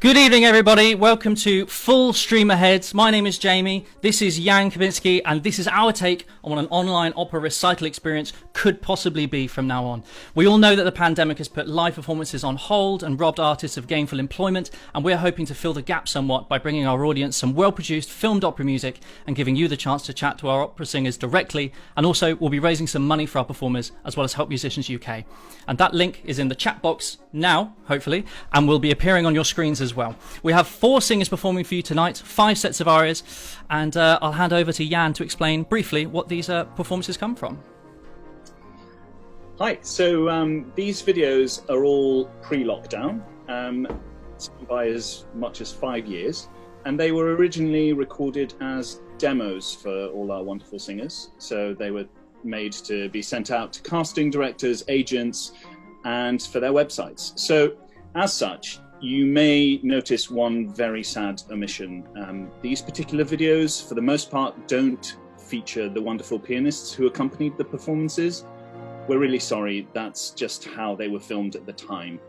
Good evening, everybody. Welcome to Full Stream Ahead. My name is Jamie. This is Jan Kabinski, and this is our take on what an online opera recital experience could possibly be from now on. We all know that the pandemic has put live performances on hold and robbed artists of gainful employment, and we're hoping to fill the gap somewhat by bringing our audience some well-produced filmed opera music and giving you the chance to chat to our opera singers directly, and also we'll be raising some money for our performers as well as Help Musicians UK. And that link is in the chat box now, hopefully, and will be appearing on your screens as well. We have 4 singers performing for you tonight, 5 sets of arias, and I'll hand over to Jan to explain briefly what these performances come from. Hi, so these videos are all pre-lockdown, by as much as 5 years, and they were originally recorded as demos for all our wonderful singers. So they were made to be sent out to casting directors, agents, and for their websites. So as such, you may notice one very sad omission. These particular videos, for the most part, don't feature the wonderful pianists who accompanied the performances. We're really sorry, that's just how they were filmed at the time.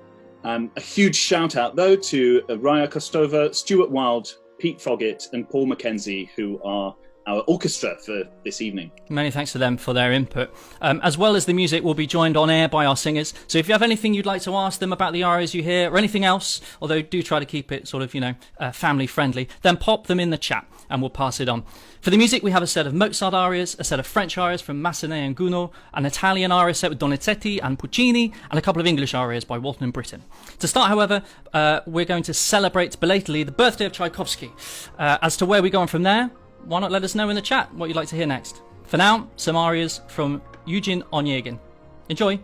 A huge shout out though to Raya Kostova, Stuart Wilde, Pete Foggett and Paul Mackenzie, who are our orchestra for this evening. Many thanks to them for their input. As well as the music, we'll be joined on air by our singers. So if you have anything you'd like to ask them about the arias you hear or anything else, although do try to keep it sort of, family friendly, then pop them in the chat and we'll pass it on. For the music, we have a set of Mozart arias, a set of French arias from Massenet and Gounod, an Italian aria set with Donizetti and Puccini, and a couple of English arias by Walton and Britton. To start, however, we're going to celebrate belatedly the birthday of Tchaikovsky. As to where we go on from there, why not let us know in the chat what you'd like to hear next. For now, some arias from Eugene Onegin. Enjoy!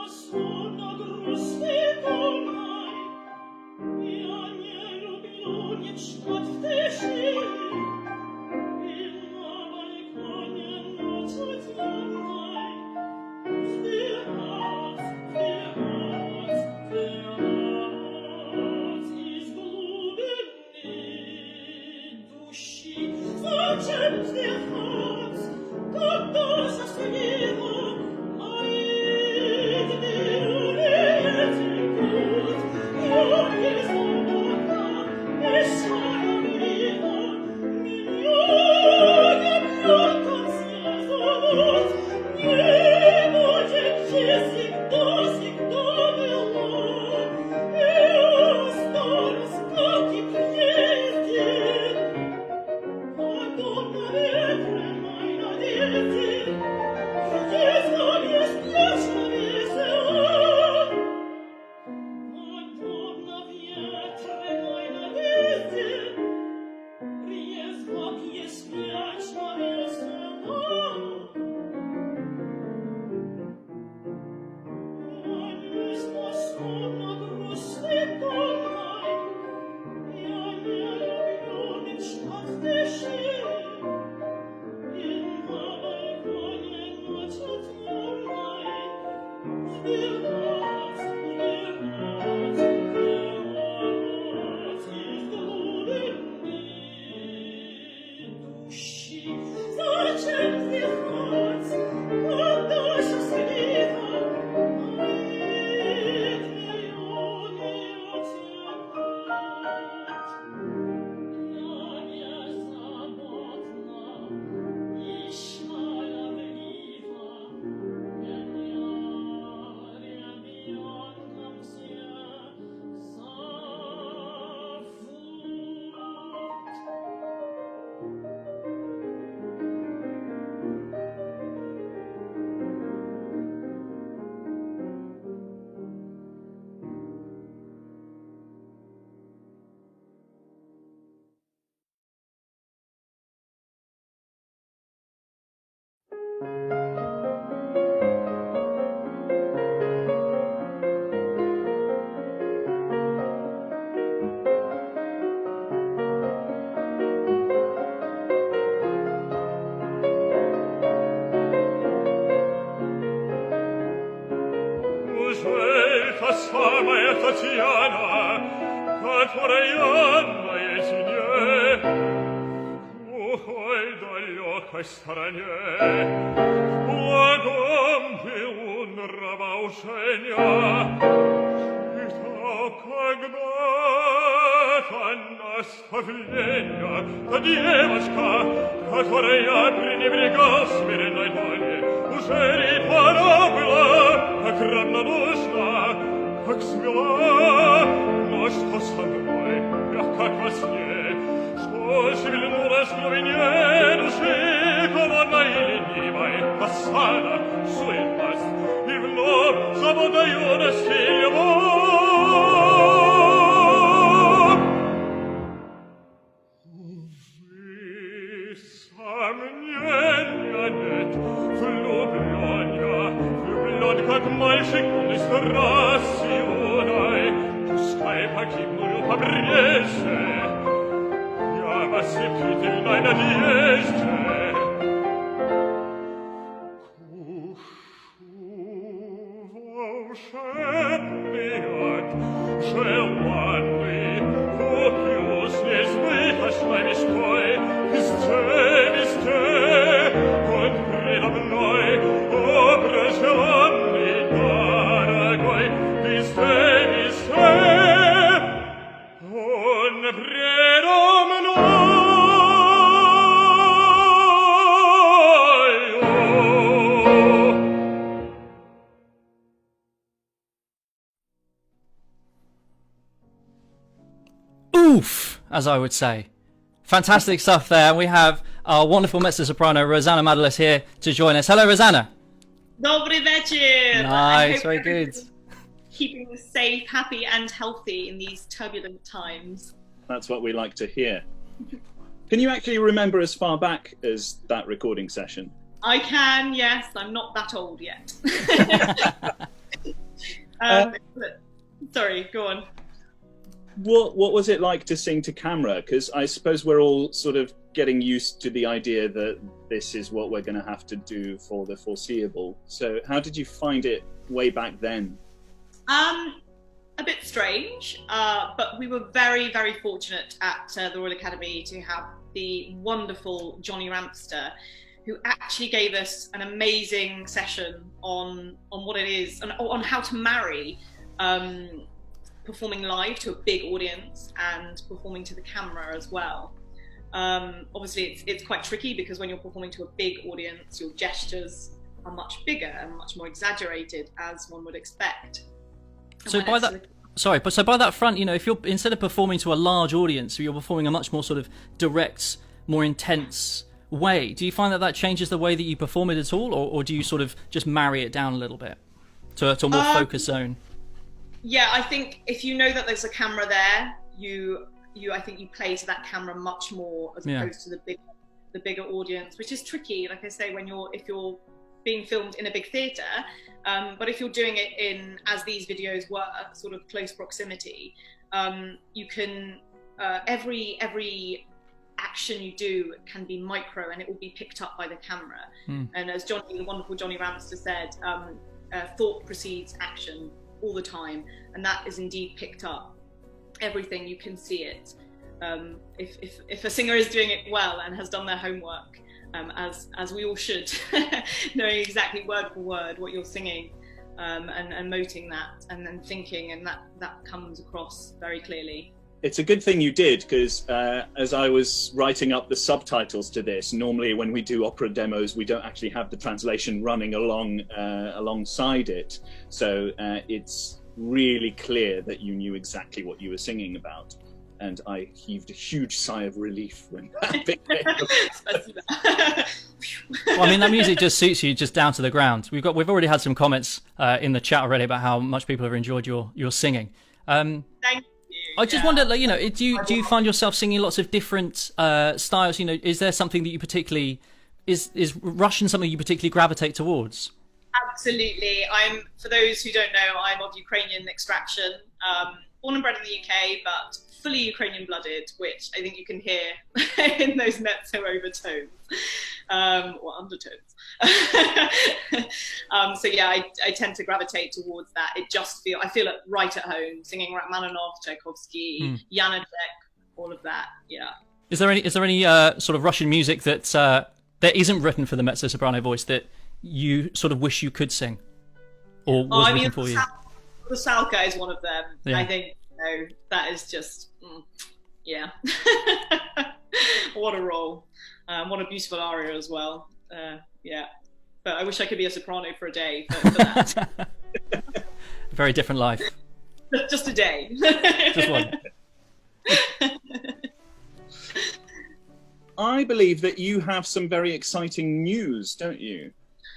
Yes, Oof, as I would say. Fantastic stuff there. We have our wonderful mezzo-soprano Rozanna Madylus here to join us. Hello, Rozanna. Dobry wieczór. Nice, very good. Keeping safe, happy and healthy in these turbulent times. That's what we like to hear. Can you actually remember as far back as that recording session? I can, yes. I'm not that old yet. Sorry, go on. What was it like to sing to camera? Because I suppose we're all sort of getting used to the idea that this is what we're going to have to do for the foreseeable. So how did you find it way back then? A bit strange, but we were very, very fortunate at the Royal Academy to have the wonderful Johnny Ramster, who actually gave us an amazing session on what it is and on how to marry performing live to a big audience and performing to the camera as well. Obviously, it's quite tricky because when you're performing to a big audience, your gestures are much bigger and much more exaggerated, as one would expect. So by that front, you know, if you're instead of performing to a large audience, you're performing a much more sort of direct, more intense way. Do you find that changes the way that you perform it at all, or do you sort of just marry it down a little bit to a more focused zone? Yeah, I think if you know that there's a camera there, I think you play to that camera much more as opposed to the bigger audience, which is tricky. Like I say, if you're being filmed in a big theatre, but if you're doing it in, as these videos were, sort of close proximity, you can every action you do can be micro and it will be picked up by the camera. And as the wonderful Johnny Ramster said, thought precedes action all the time, and that is indeed picked up. Everything, you can see it. If a singer is doing it well and has done their homework, as we all should, knowing exactly word for word what you're singing, and noting that, and then thinking, and that comes across very clearly. It's a good thing you did, because as I was writing up the subtitles to this, normally when we do opera demos, we don't actually have the translation running alongside it. So it's really clear that you knew exactly what you were singing about. And I heaved a huge sigh of relief when that bit came. Well, I mean, that music just suits you just down to the ground. We've already had some comments in the chat already about how much people have enjoyed your singing. Thank you. I just wonder, like, you know, do you find yourself singing lots of different styles? You know, is there something that you particularly is Russian something you particularly gravitate towards? Absolutely. For those who don't know, I'm of Ukrainian extraction, born and bred in the UK, but fully Ukrainian blooded, which I think you can hear in those mezzo overtones, or undertones. So yeah, I tend to gravitate towards that. I feel it right at home, singing Rachmaninoff, Tchaikovsky, Janacek, all of that. Yeah. Is there any sort of Russian music that isn't written for the mezzo-soprano voice that you sort of wish you could sing, or was written for you? The Salka is one of them. Yeah. I think that is just, yeah. What a role. What a beautiful aria as well. Yeah. But I wish I could be a soprano for a day for that. Very different life. Just a day. Just one. I believe that you have some very exciting news, don't you?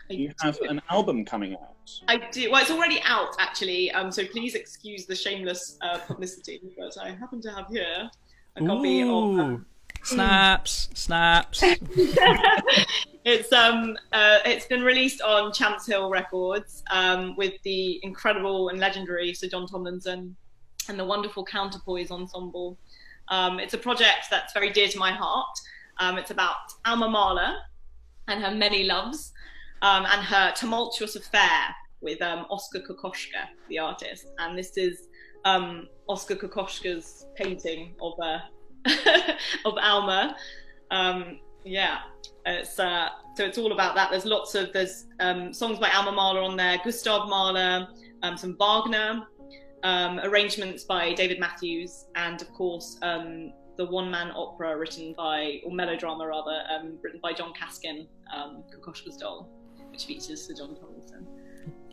You have an album coming out. I do. Well, it's already out, actually. So please excuse the shameless publicity. But I happen to have here a copy of. Snaps. It's been released on Champs Hill Records with the incredible and legendary Sir John Tomlinson and the wonderful Counterpoise Ensemble. It's a project that's very dear to my heart. It's about Alma Mahler and her many loves. And her tumultuous affair with Oskar Kokoschka, the artist. And this is Oskar Kokoschka's painting of of Alma. Yeah, so it's all about that. There's songs by Alma Mahler on there, Gustav Mahler, some Wagner, arrangements by David Matthews, and of course the one-man opera melodrama rather, written by John Kaskin, Kokoschka's Doll, which features Sir John Tomlinson.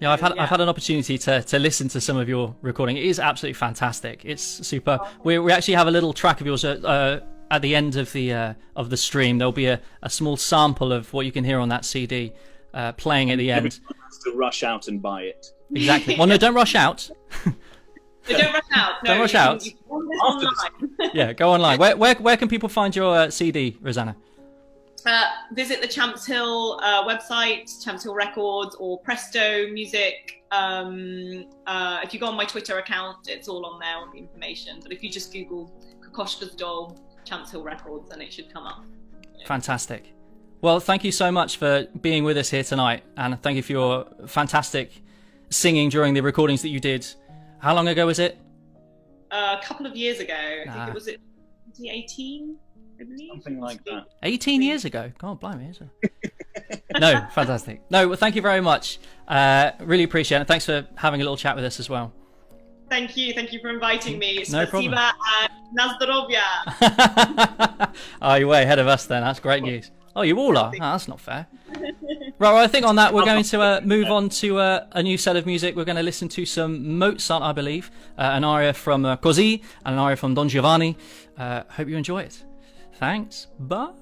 Yeah, I've had an opportunity to listen to some of your recording. It is absolutely fantastic. It's super. We actually have a little track of yours at the end of the stream. There'll be a small sample of what you can hear on that CD playing at the end. Everyone has to rush out and buy it. Exactly. Well, no, don't rush out. Don't rush out. No, don't rush out. You can online. Yeah, go online. Where can people find your CD, Rozanna? Visit the Champs Hill website, Champs Hill Records, or Presto Music, If you go on my Twitter account, it's all on there, all the information. But if you just Google Kokoschka's Doll, Champs Hill Records, and it should come up. Yeah. Fantastic. Well, thank you so much for being with us here tonight, and thank you for your fantastic singing during the recordings that you did. How long ago was it? A couple of years ago. I think it was 2018, I believe. Something like that. 18 years ago. God, blimey, is it? No, fantastic. No, well, thank you very much. Really appreciate it. Thanks for having a little chat with us as well. Thank you for inviting me. No problem. Spasiba and na zdrowia. Oh, you're way ahead of us then. That's great news. Oh, you all are? Oh, that's not fair. Right, well, I think on that we're going to move on to a new set of music. We're going to listen to some Mozart, I believe, an aria from Così and an aria from Don Giovanni. Hope you enjoy it. Thanks. Bye.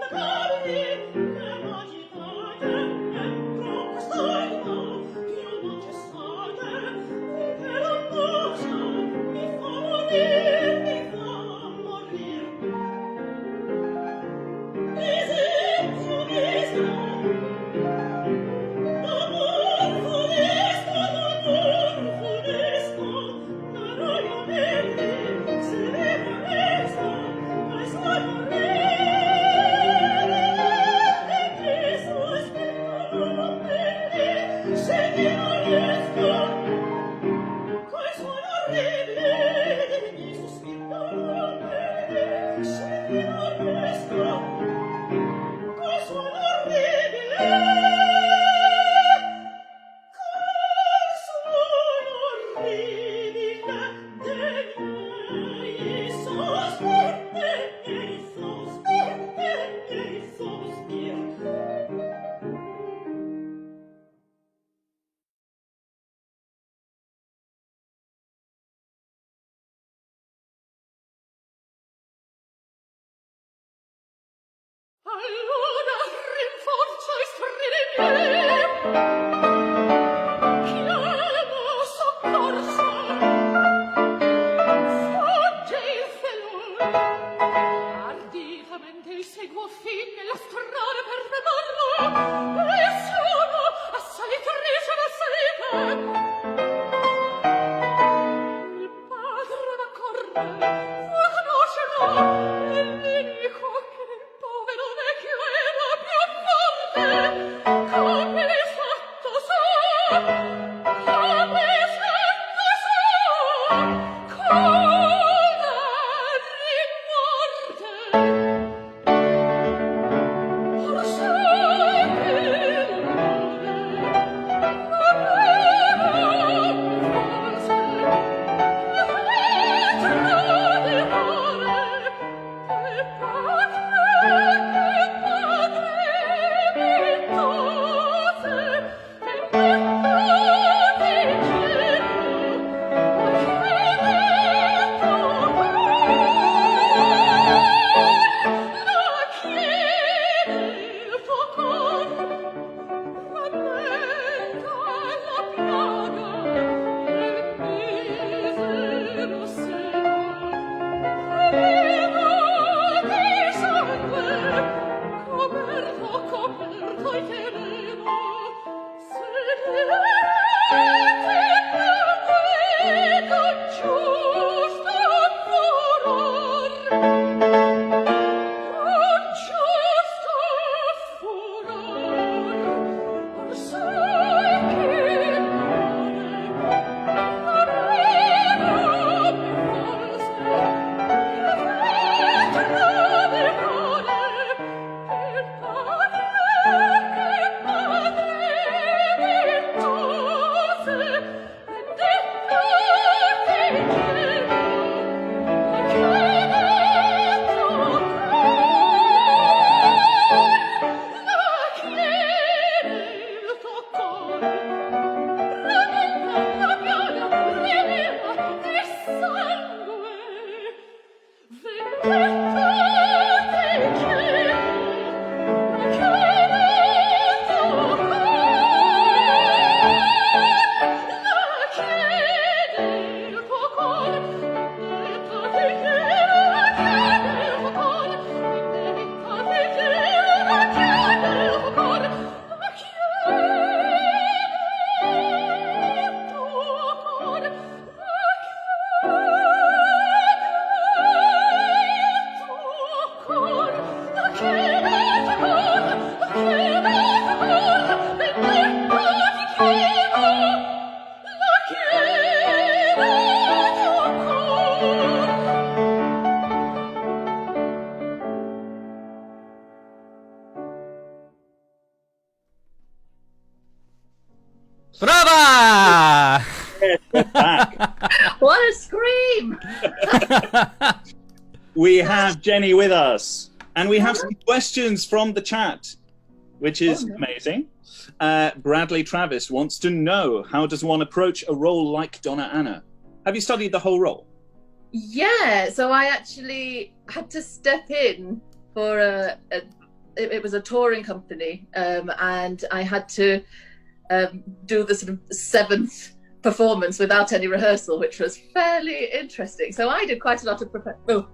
Padre, Brava! Back. What a scream! We have Jenny with us, and we have some questions from the chat, which is amazing. Bradley Travis wants to know, how does one approach a role like Donna Anna? Have you studied the whole role? Yeah, so I actually had to step in for it was a touring company, and I had to do the sort of 7th performance without any rehearsal, which was fairly interesting. So I did quite a lot of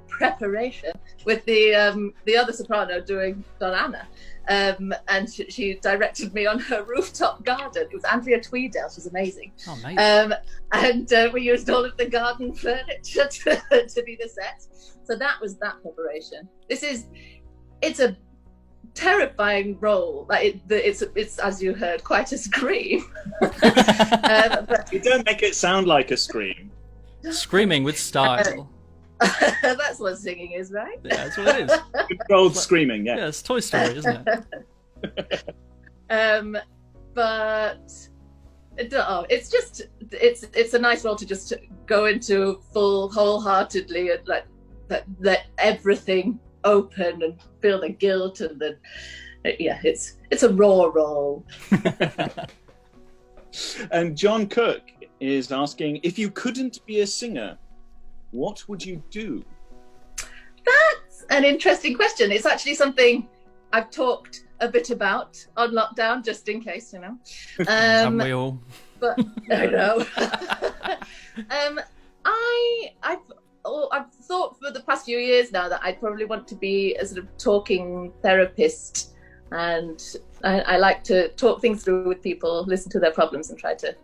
preparation with the other soprano doing Donna Anna, and she directed me on her rooftop garden. It was Andrea Tweedale. She's amazing. Oh, amazing. And we used all of the garden furniture to be the set. So that was that preparation. It's a terrifying role. Like it's as you heard, quite a scream. But You don't make it sound like a scream. Screaming with style. that's what singing is, right? Yeah, that's what it is. Controlled screaming, yeah. Yeah, it's Toy Story, isn't it? But it's a nice role to just go into full wholeheartedly and let everything open and feel the guilt and the it's a raw role. And John Cook is asking, if you couldn't be a singer, what would you do? That's an interesting question. It's actually something I've talked a bit about on lockdown, just in case, Haven't we all? But I know. I've thought for the past few years now that I'd probably want to be a sort of talking therapist, and I like to talk things through with people, listen to their problems, and try to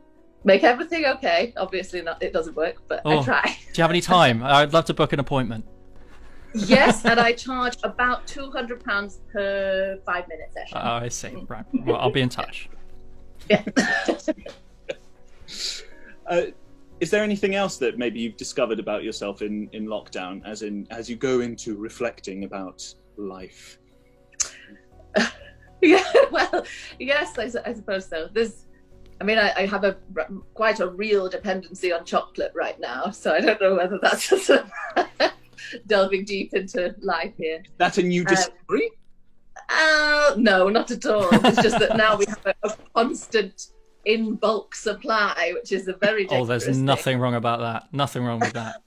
make everything okay. Obviously, it doesn't work, but I try. Do you have any time? I'd love to book an appointment. Yes, and I charge about £200 per 5-minute session. Oh, I see. Right. Well, I'll be in touch. Yeah. Is there anything else that maybe you've discovered about yourself in lockdown, as you go into reflecting about life? Yeah, well, yes, I suppose so. I have quite a real dependency on chocolate right now, so I don't know whether that's just delving deep into life here. That's a new discovery? No, not at all. It's just that now we have a constant in bulk supply, which is a very dangerous there's thing. nothing wrong about that. Nothing wrong with that.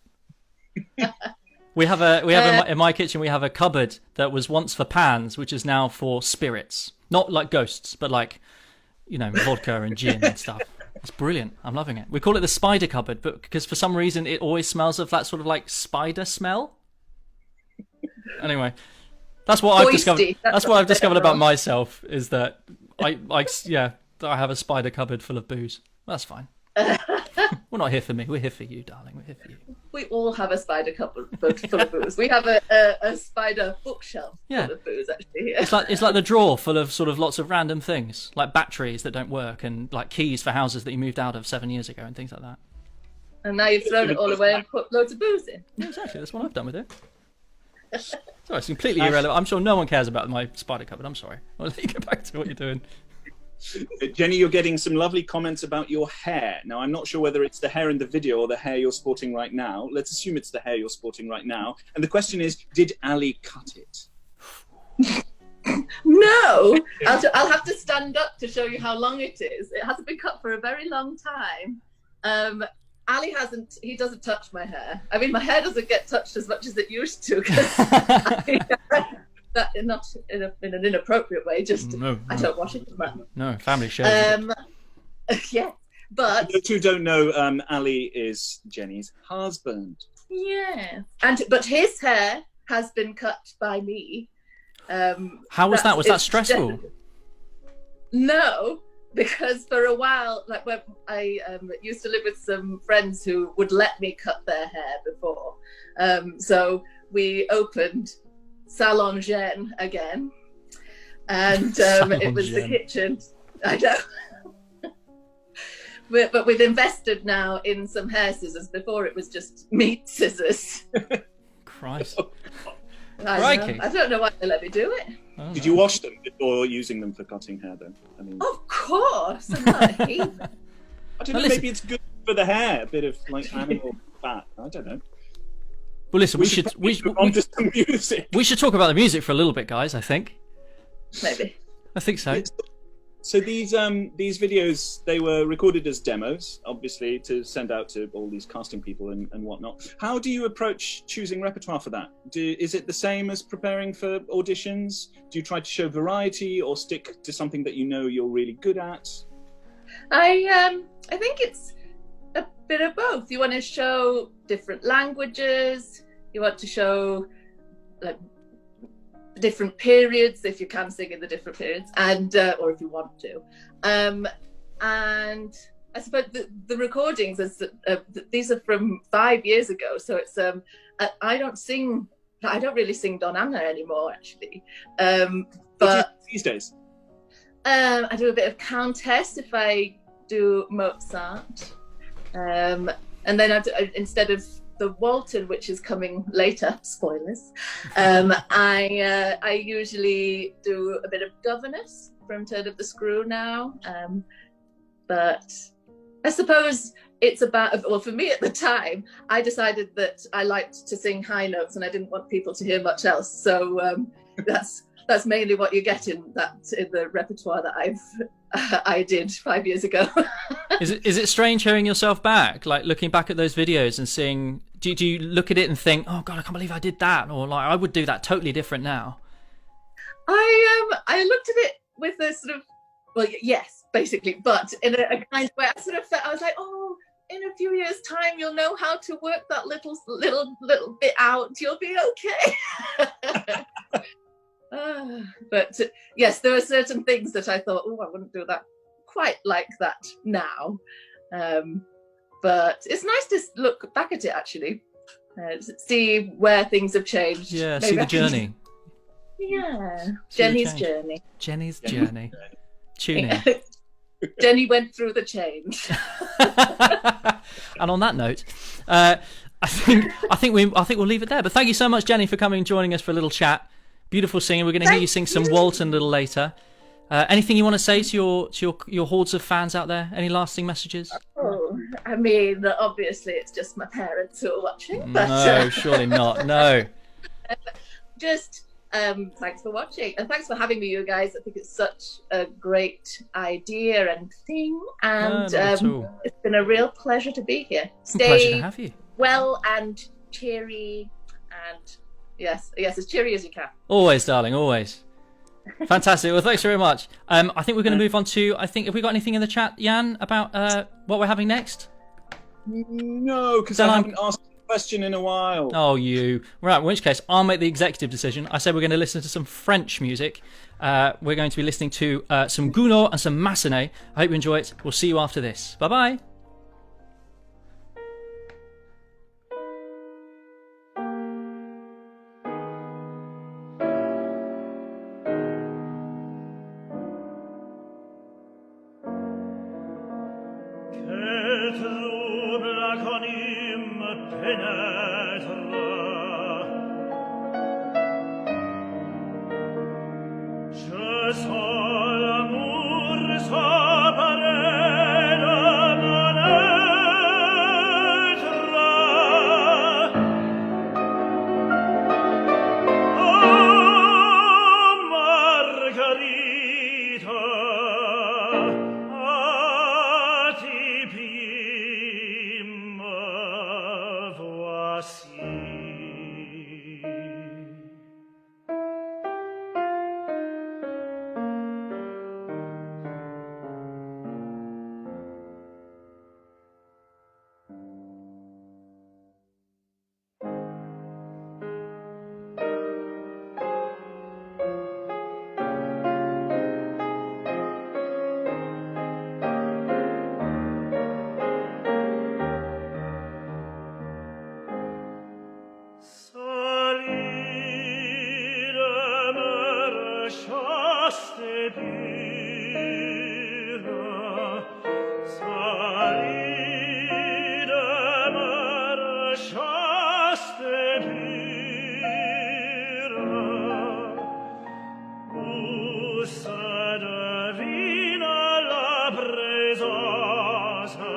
We have in my kitchen we have a cupboard that was once for pans, which is now for spirits. Not like ghosts, but like, vodka and gin and stuff. It's brilliant. I'm loving it. We call it the spider cupboard, but because for some reason it always smells of that sort of like spider smell. Anyway, that's what I've discovered. That's what I've discovered about myself, is that I have a spider cupboard full of booze. That's fine. We're not here for me. We're here for you, darling. We're here for you. We all have a spider cupboard full of booze. We have a spider bookshelf full of booze, actually. Yeah. It's like the drawer full of sort of lots of random things, like batteries that don't work and like keys for houses that you moved out of 7 years ago and things like that. And now you've thrown it all away and put loads of booze in. Yeah, exactly. That's what I've done with it. Sorry, it's completely irrelevant. I'm sure no one cares about my spider cupboard. I'm sorry. I'll let you get back to what you're doing. Jenny, you're getting some lovely comments about your hair. Now, I'm not sure whether it's the hair in the video or the hair you're sporting right now. Let's assume it's the hair you're sporting right now. And the question is, did Ali cut it? No! I'll have to stand up to show you how long it is. It hasn't been cut for a very long time. Ali he doesn't touch my hair. I mean, my hair doesn't get touched as much as it used to. Not in an inappropriate way, just I don't wash it. No, family shows. Yeah, but those who don't know, Ali is Jenny's husband. Yeah, but his hair has been cut by me. How was that? Was that stressful? No, because for a while, like when I used to live with some friends who would let me cut their hair before, so we opened Salon Jean again, and it was the kitchen. I know. But we've invested now in some hair scissors. Before it was just meat scissors. Christ. I don't know why they let me do it. Oh. Did you wash them before using them for cutting hair, though? Of course. I'm not a heathen. I don't Now know. listen. Maybe it's good for the hair. A bit of like animal fat. I don't know. Well, listen, we should move on to some music. we should talk about the music for a little bit, guys. I think. Maybe. I think so. So these videos, they were recorded as demos, obviously, to send out to all these casting people and whatnot. How do you approach choosing repertoire for that? Is it the same as preparing for auditions? Do you try to show variety or stick to something that you know you're really good at? I think it's a bit of both. You want to show different languages. You want to show like different periods, if you can sing in the different periods, and or if you want to. And I suppose the recordings, these are from 5 years ago, so it's I don't really sing Don Anna anymore, actually. What do you But do these days? I do a bit of Countess if I do Mozart, and then instead of the Walton, which is coming later, spoilers, I usually do a bit of Governess from Turn of the Screw now. But I suppose it's about, well, for me at the time, I decided that I liked to sing high notes and I didn't want people to hear much else. So that's mainly what you get in the repertoire that I did 5 years ago. Is it strange hearing yourself back, like looking back at those videos and seeing? Do you look at it and think, oh God, I can't believe I did that, or like I would do that totally different now? I looked at it with a sort of, well, yes, basically, but in a kind of way. I sort of felt, I was like, oh, in a few years' time, you'll know how to work that little bit out. You'll be okay. But yes, there were certain things that I thought, oh, I wouldn't do that quite like that now. But it's nice to look back at it, actually, see where things have changed. Yeah, Maybe see the journey. Yeah, See the Jenny's change. journey. Jenny's journey. Tune in. Jenny went through the change. And on that note, I think we'll leave it there. But thank you so much, Jenny, for coming and joining us for a little chat. Beautiful singing. We're going to hear you sing some Walton a little later. Anything you want to say to your hordes of fans out there? Any lasting messages? Oh, I mean, obviously it's just my parents who are watching. But, No, surely not. No. Just thanks for watching and thanks for having me, you guys. I think it's such a great idea and thing, and No, not at all. it's been a real pleasure to be here. Pleasure to have you. Well and cheery, and yes, as cheery as you can. Always, darling, always. Fantastic. Well, thanks very much. I think we're going to move on to. Have we got anything in the chat, Jan, about what we're having next? No, because I haven't asked a question in a while. Oh, you. Right, in which case, I'll make the executive decision. I said we're going to listen to some French music. We're going to be listening to some Gounod and some Massenet. I hope you enjoy it. We'll see you after this. Bye-bye. Devina la presosa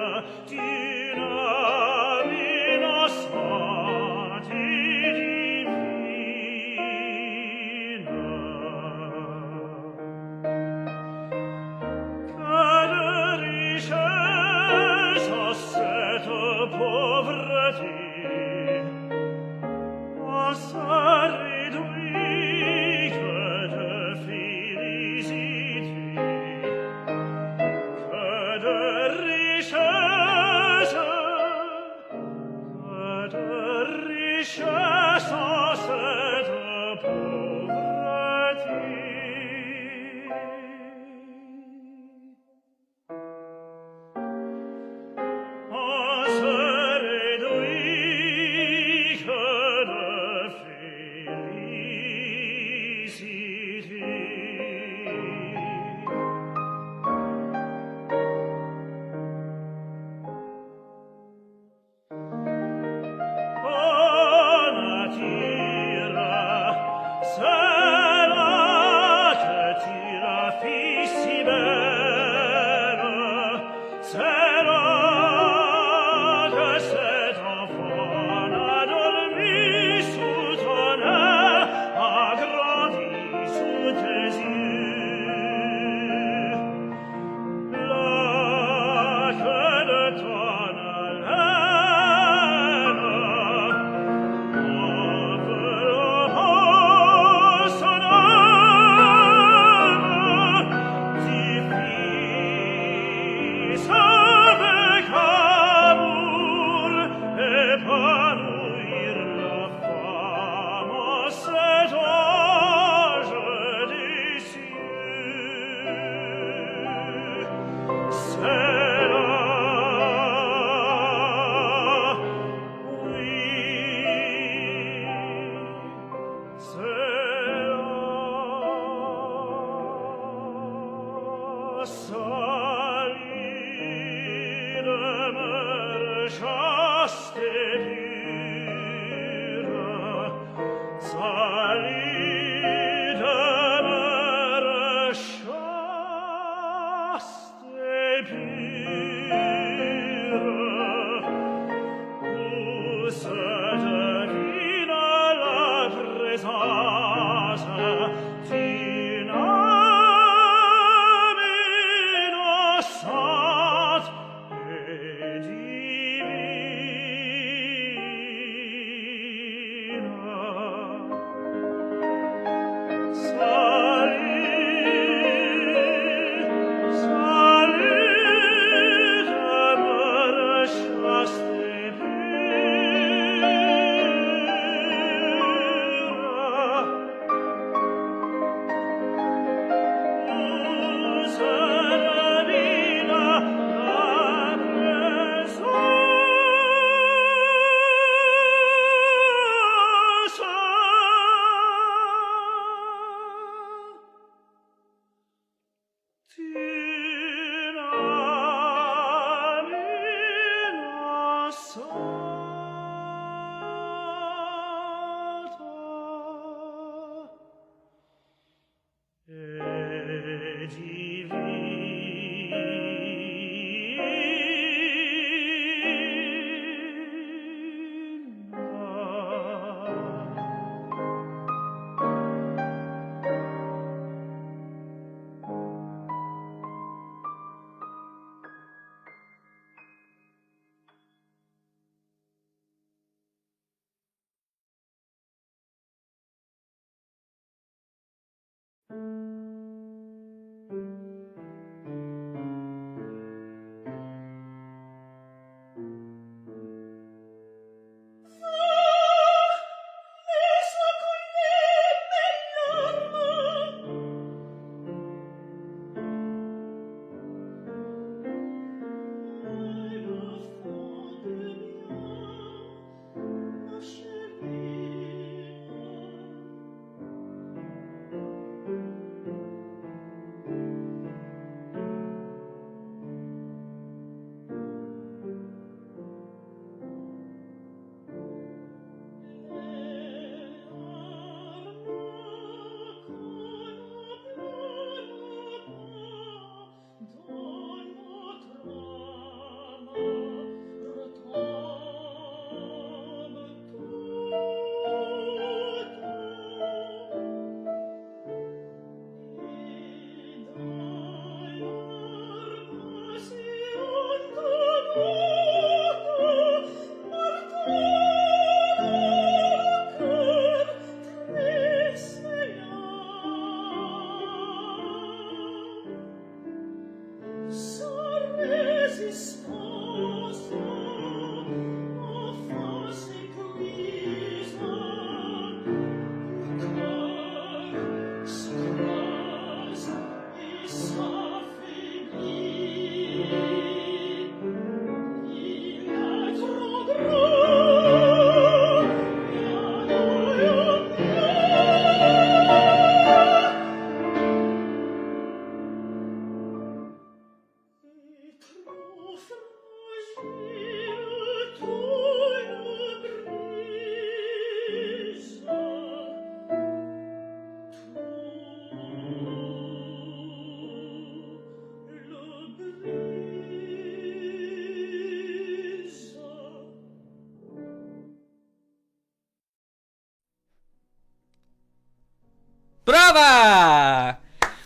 Brava!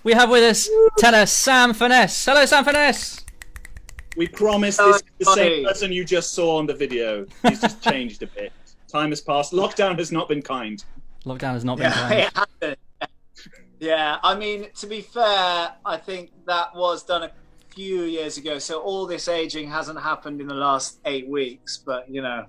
We have with us tenor Sam Furness. Hello, Sam Furness. We promise this is the same person you just saw on the video. He's just changed a bit. Time has passed. Lockdown has not been kind. Lockdown has not been kind. Yeah, I mean, to be fair, I think that was done a few years ago, so all this aging hasn't happened in the last 8 weeks, but, you know.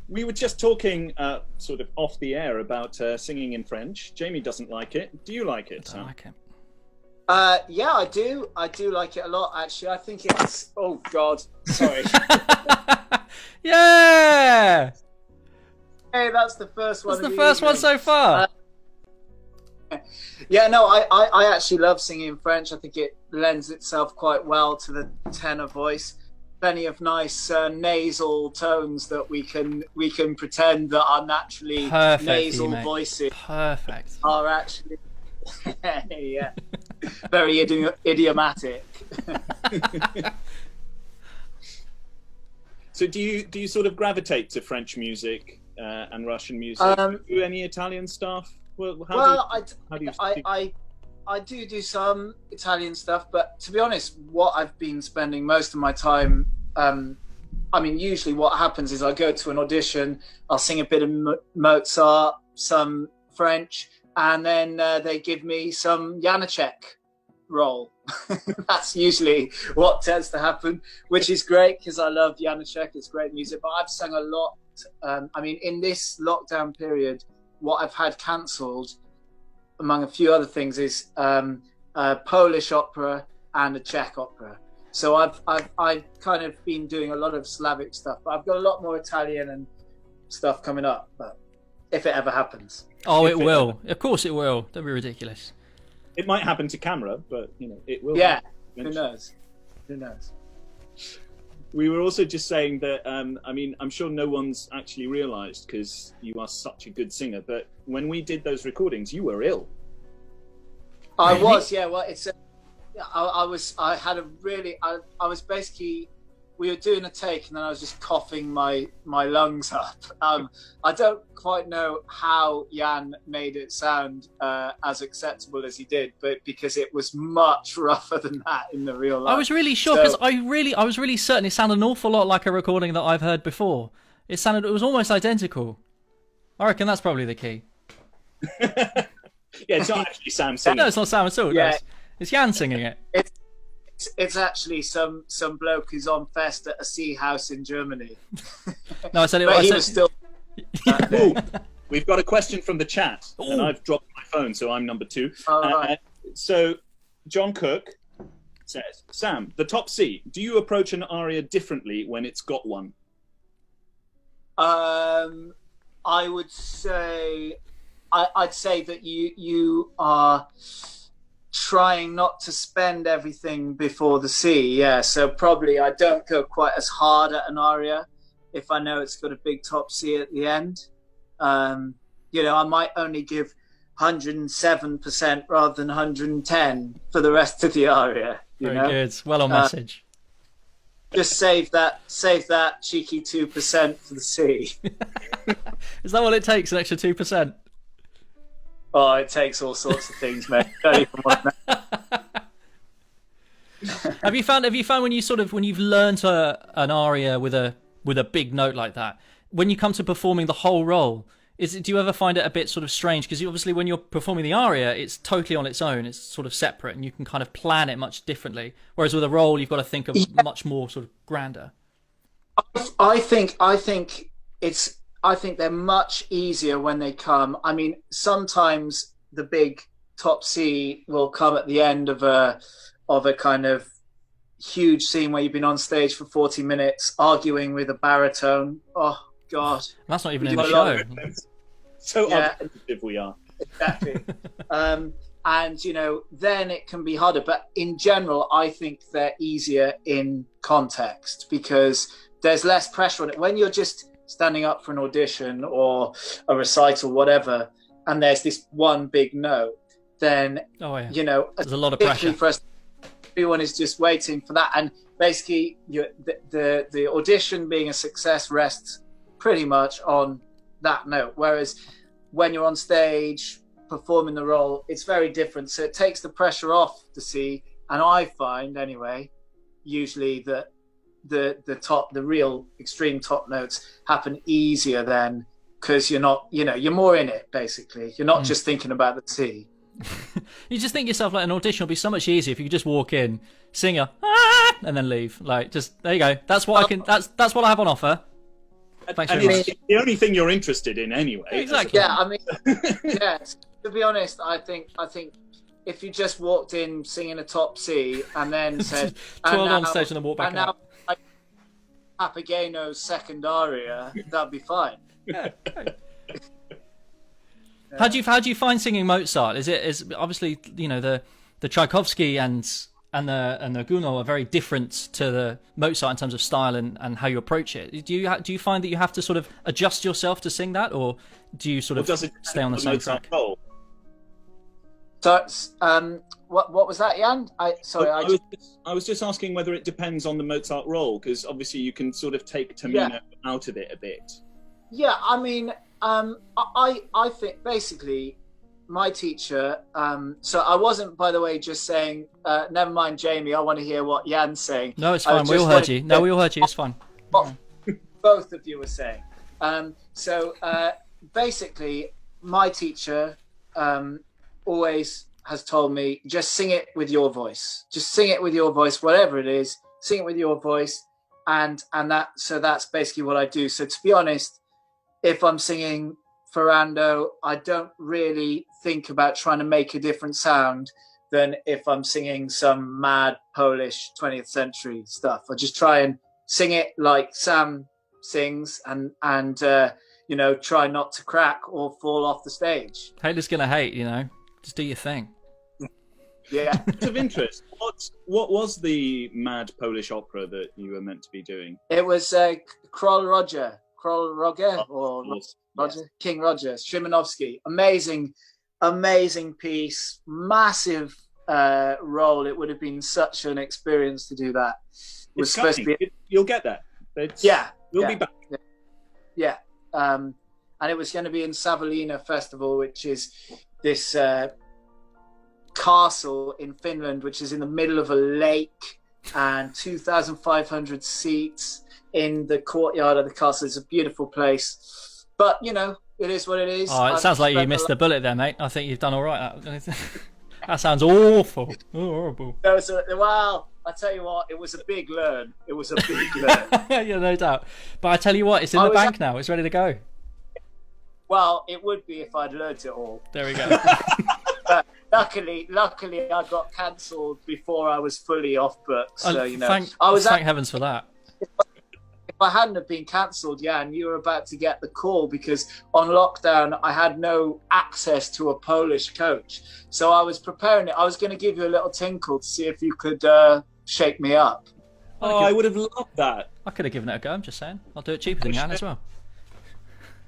We were just talking sort of off the air about singing in French. Jamie doesn't like it. Do you like it, Sam? I like it. Yeah, I do. I do like it a lot, actually. I think it's... Oh, God. Sorry. Yeah! Hey, that's the first one. That's the first one so far. Yeah, no, I actually love singing in French. I think it lends itself quite well to the tenor voice. Plenty of nice nasal tones that we can pretend that our naturally Perfect, nasal mate. voices Perfect. are actually yeah, very idiomatic. So do you sort of gravitate to French music and Russian music? Do you do any Italian stuff? I do some Italian stuff, but to be honest, what I've been spending most of my time, I mean, usually what happens is I go to an audition, I'll sing a bit of Mozart, some French, and then they give me some Janacek role. That's usually what tends to happen, which is great because I love Janacek. It's great music, but I've sung a lot. I mean, in this lockdown period, what I've had cancelled, among a few other things, is a Polish opera and a Czech opera. So I've kind of been doing a lot of Slavic stuff, but I've got a lot more Italian and stuff coming up. But if it ever happens, it will. Of course, it will. Don't be ridiculous. It might happen to camera, but it will. Yeah, happen. who knows? Who knows? We were also just saying that, I mean, I'm sure no one's actually realised because you are such a good singer, but when we did those recordings, you were ill. I was, yeah. Well, it's I was basically, we were doing a take and then I was just coughing my lungs up. I don't quite know how Jan made it sound as acceptable as he did, but because it was much rougher than that in the real life. I was really shocked because I was really certain it sounded an awful lot like a recording that I've heard before. It was almost identical. I reckon that's probably the key. Yeah, it's not actually Sam singing. No, it's not Sam at all. Yeah. It's Jan singing it. It's actually some bloke who's on fest at a sea house in Germany. No, I said it. But I he said, was still. Ooh, we've got a question from the chat, Ooh. and I've dropped my phone, so I'm number 2. Right. So John Cook says, Sam, the top C, do you approach an aria differently when it's got one? I would say, I'd say that you are trying not to spend everything before the C. Yeah, so probably I don't go quite as hard at an aria if I know it's got a big top C at the end. I might only give 107% rather than 110 for the rest of the aria. Very good. Well on message. Just save that cheeky 2% for the C. Is that what it takes? An extra 2%? Oh, it takes all sorts of things, mate. Don't even want to know. Have you found when you've learnt an aria with a big note like that, when you come to performing the whole role, do you ever find it a bit sort of strange? Because obviously when you're performing the aria, it's totally on its own. It's sort of separate, and you can kind of plan it much differently. Whereas with a role, you've got to think of much more sort of grander. I think they're much easier when they come. I mean, sometimes the big top C will come at the end of a kind of huge scene where you've been on stage for 40 minutes arguing with a baritone. Oh God, that's not even in the show. So argumentative we are. Exactly. And then it can be harder. But in general, I think they're easier in context because there's less pressure on it. When you're just standing up for an audition or a recital, whatever, and there's this one big note, then there's a lot of pressure for us. Everyone is just waiting for that, and basically the audition being a success rests pretty much on that note. Whereas when you're on stage performing the role, it's very different. So it takes the pressure off the C, and I find anyway, usually that the real extreme top notes happen easier then because you're not, you're more in it basically. You're not just thinking about the C. You just think yourself like an audition will be so much easier if you could just walk in, sing and then leave. Like, just there you go. That's what I can. That's what I have on offer. Thanks very much. It's the only thing you're interested in anyway. Exactly. Yeah, I mean, to be honest, I think if you just walked in singing a top C and then said 12 on stage and then walk back out. Now Papageno's second aria, that'd be fine. Yeah. How do you find singing Mozart? Is obviously, you know, the Tchaikovsky and the Gounod are very different to the Mozart in terms of style and how you approach it. Do you find that you have to sort of adjust yourself to sing that, or do you sort of stay on the same track? Role? So, what was that, Jan? I was just asking whether it depends on the Mozart role, because obviously you can sort of take Tamino out of it a bit. Yeah, I mean, I think basically my teacher. So I wasn't, by the way, just saying. Never mind, Jamie. I want to hear what Jan's saying. No, it's fine. We all heard you. No, we all heard you. It's fine. Both of you were saying. So basically, my teacher always has told me, just sing it with your voice. Just sing it with your voice, whatever it is. Sing it with your voice, and that's basically what I do. So to be honest, if I'm singing Ferrando, I don't really think about trying to make a different sound than if I'm singing some mad Polish 20th century stuff. I just try and sing it like Sam sings, and you know, try not to crack or fall off the stage. Haters gonna hate, you know. Just do your thing. Yeah. Out of interest, what was the mad Polish opera that you were meant to be doing? It was Król Roger, or Yes. Roger, King Roger, Szymanowski. Amazing piece, massive role. It would have been such an experience to do that. It was supposed to be. You'll get that. We'll be back. Yeah. And it was going to be in Savonlinna Festival, which is this castle in Finland, which is in the middle of a lake, and 2,500 seats in the courtyard of the castle. It's a beautiful place, but you know, it is what it is. Oh, it sounds like you missed the bullet there, mate. I think you've done all right. That sounds awful. Horrible. Well, I tell you what, it was a big learn. Yeah, no doubt. But I tell you what, it's in the bank now. It's ready to go. Well, it would be if I'd learnt it all. There we go. But luckily, I got cancelled before I was fully off books. So you know, thank heavens for that. If I hadn't have been cancelled, Jan, you were about to get the call, because on lockdown I had no access to a Polish coach. So I was preparing it. I was going to give you a little tinkle to see if you could shake me up. Oh, I would have loved that. I could have given it a go. I'm just saying. I'll do it cheaper than Jan as well.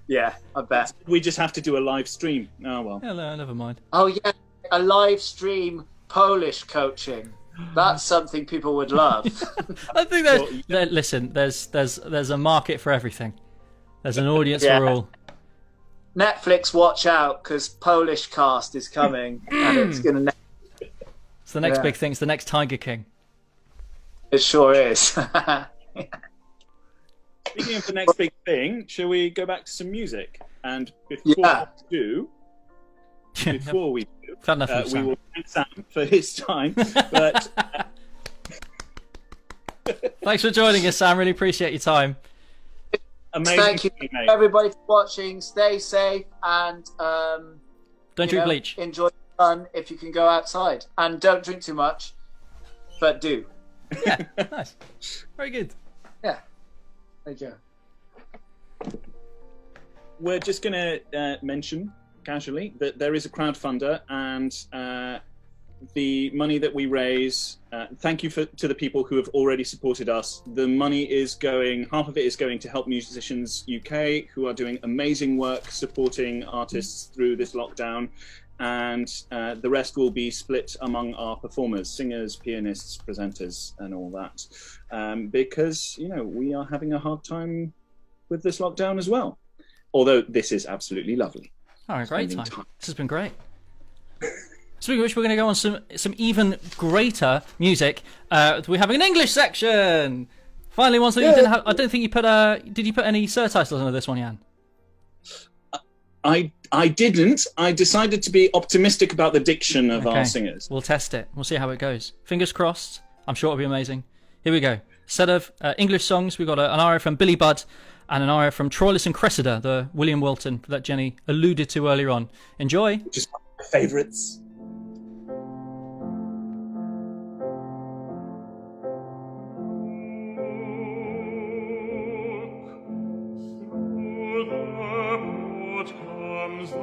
Yeah, I bet. We just have to do a live stream. Oh, well. Yeah, no, never mind. Oh, yeah, a live stream Polish coaching. That's something people would love. I think listen, there's a market for everything. There's an audience for all. Netflix, watch out, because Polish cast is coming, and it's going to... It's the next big thing. It's the next Tiger King. It sure is. Speaking of the next big thing, shall we go back to some music? And before we do, we will thank Sam for his time. But thanks for joining us, Sam. Really appreciate your time. Amazing. Thank you, everybody, for watching. Stay safe, and don't drink bleach. Enjoy the sun if you can go outside, and don't drink too much, but do. Yeah, nice. Very good. Yeah. There you go. We're just going to mention casually that there is a crowdfunder, and the money that we raise, thank you to the people who have already supported us. The money is going, half of it is going to Help Musicians UK, who are doing amazing work supporting artists through this lockdown, and the rest will be split among our performers, singers, pianists, presenters, and all that, because, you know, we are having a hard time with this lockdown as well, although this is absolutely lovely. Oh, great time. This has been great. Speaking of which, we're going to go on some even greater music. We're having an English section. Finally, one that you didn't have. I don't think you put. Did you put any surtitles into this one, Jan? I didn't. I decided to be optimistic about the diction of our singers. We'll test it. We'll see how it goes. Fingers crossed. I'm sure it'll be amazing. Here we go. Set of English songs. We've got an aria from Billy Budd and an aria from Troilus and Cressida, the William Wilton that Jenny alluded to earlier on. Enjoy. Just my favourites. Comes the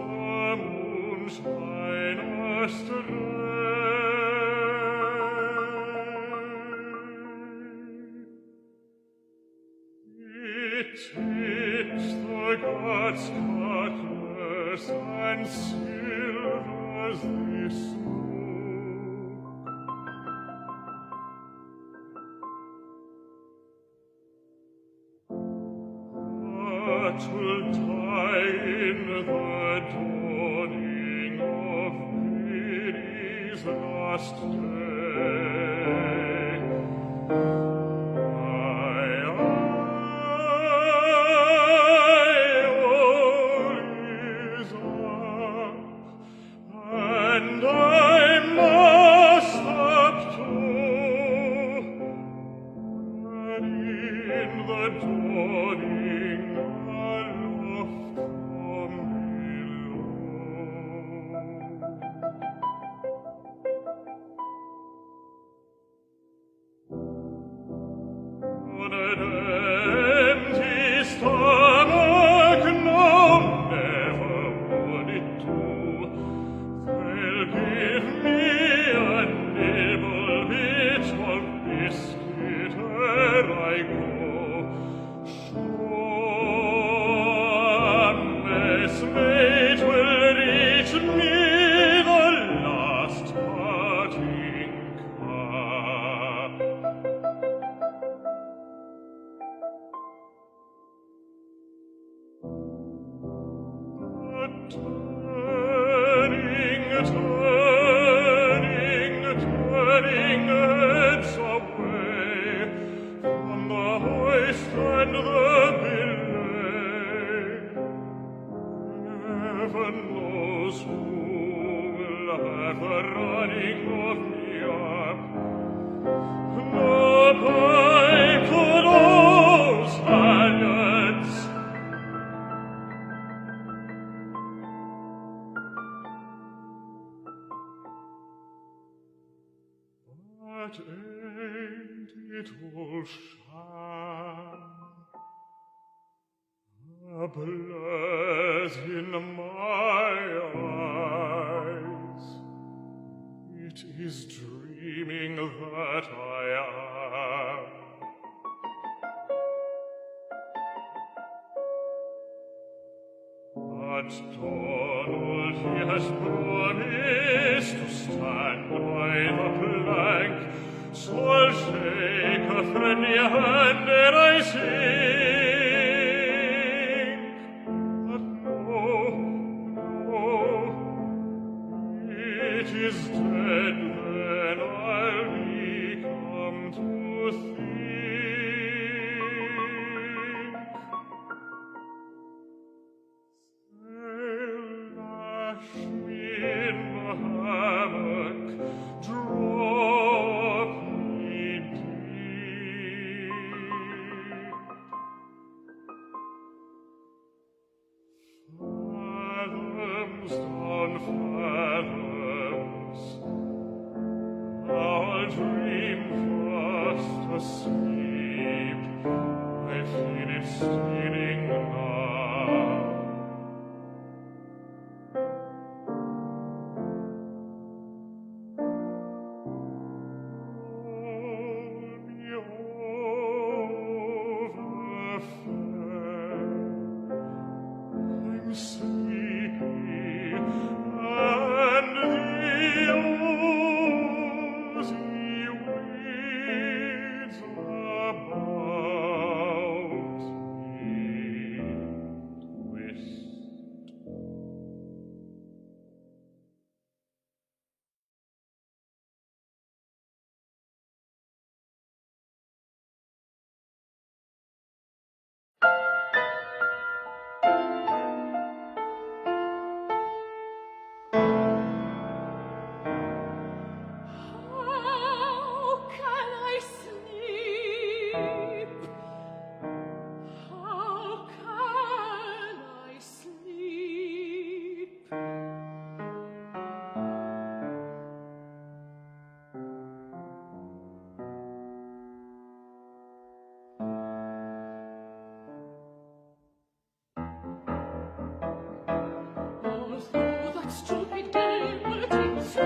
Stupid game, but it's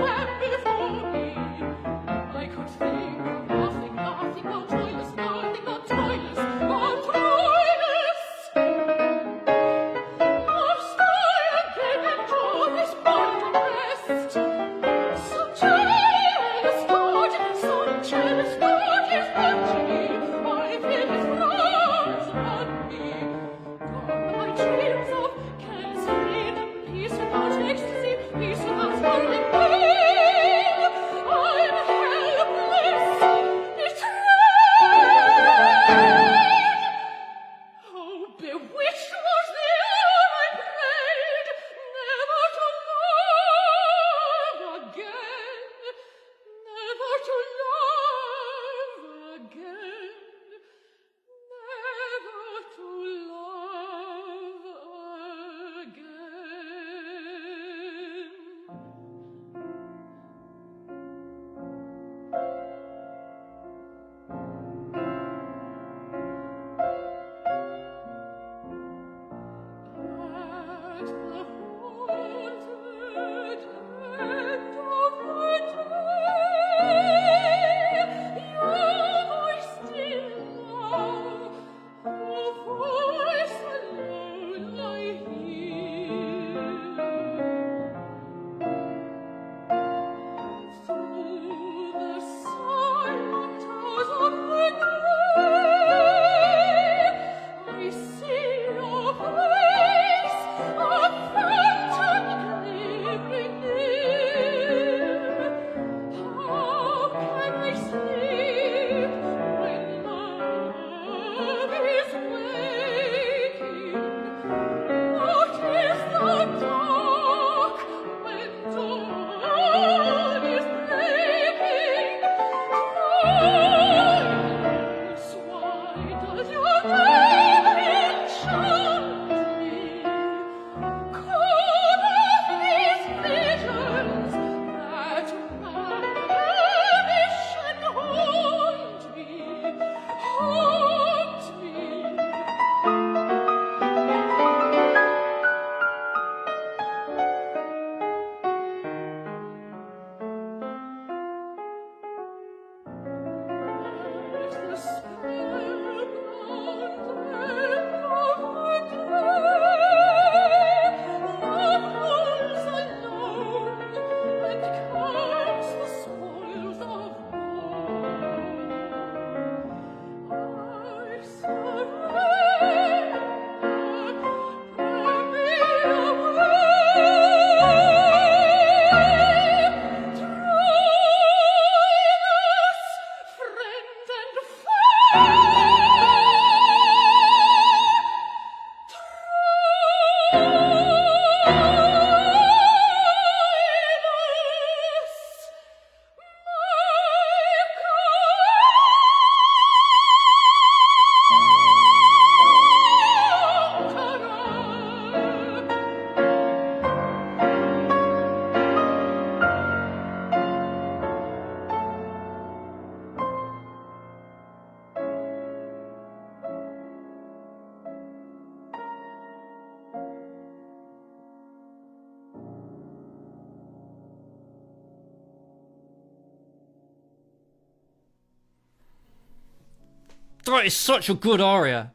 That is such a good aria.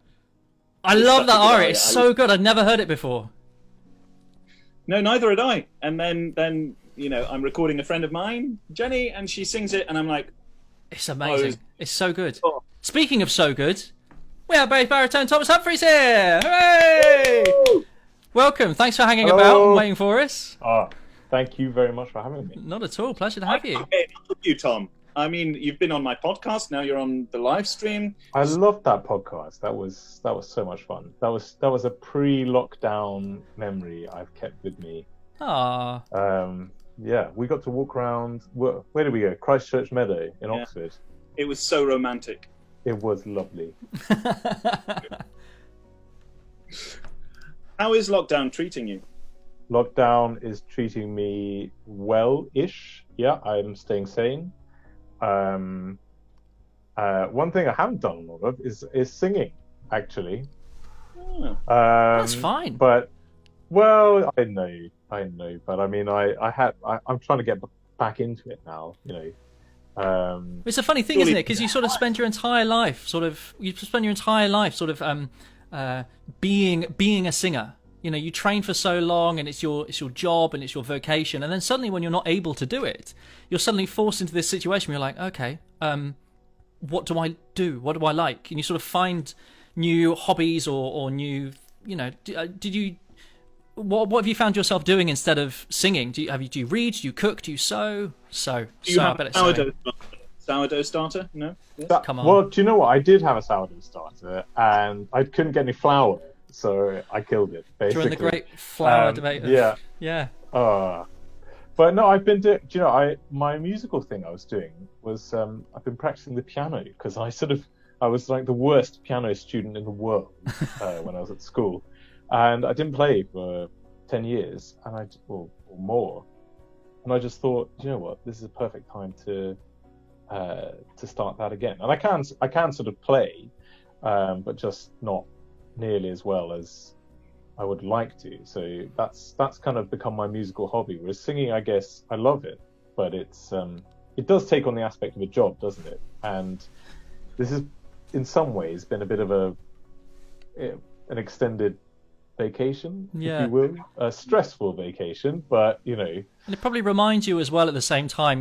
I love that aria. It's so good. I'd never heard it before. No, neither had I. And then I'm recording a friend of mine, Jenny, and she sings it, and I'm like, it's amazing. It's so good. Oh. Speaking of so good, we have bass baritone Thomas Humphreys here. Hooray! Woo! Welcome. Thanks for hanging about and waiting for us. Thank you very much for having me. Not at all. Pleasure to have you. Okay, you, Tom. I mean, you've been on my podcast. Now you're on the live stream. I loved that podcast. That was so much fun. That was a pre-lockdown memory I've kept with me. Ah. Yeah, we got to walk around. Where did we go? Christchurch Meadow in Oxford. It was so romantic. It was lovely. How is lockdown treating you? Lockdown is treating me well-ish. Yeah, I'm staying sane. One thing I haven't done a lot of is singing, actually. Oh. That's fine. But, well, I know. But I mean, I'm trying to get back into it now. It's a funny thing, isn't it? Because you sort of spend your entire life, being a singer. You train for so long, and it's your job and it's your vocation, and then suddenly, when you're not able to do it, you're suddenly forced into this situation where you're like, okay, what do I do? What do I like? And you sort of find new hobbies or new, What have you found yourself doing instead of singing? Do you read? Do you cook? Do you sew? Do you have a sourdough starter? No? Yes? Come on. Well, do you know what? I did have a sourdough starter, and I couldn't get any flour, so I killed it, basically. During the great flour debate. Yeah. But no, I've been doing... Do you know, my musical thing I was doing was... I've been practicing the piano, because I was like the worst piano student in the world when I was at school. And I didn't play for 10 years, or more. And I just thought, you know what, this is a perfect time to start that again. And I can sort of play, but just not nearly as well as I would like to. So that's kind of become my musical hobby. Whereas singing, I guess I love it, but it does take on the aspect of a job, doesn't it? And this has, in some ways, been a bit of an extended vacation, if you will, a stressful vacation, but and it probably reminds you as well at the same time,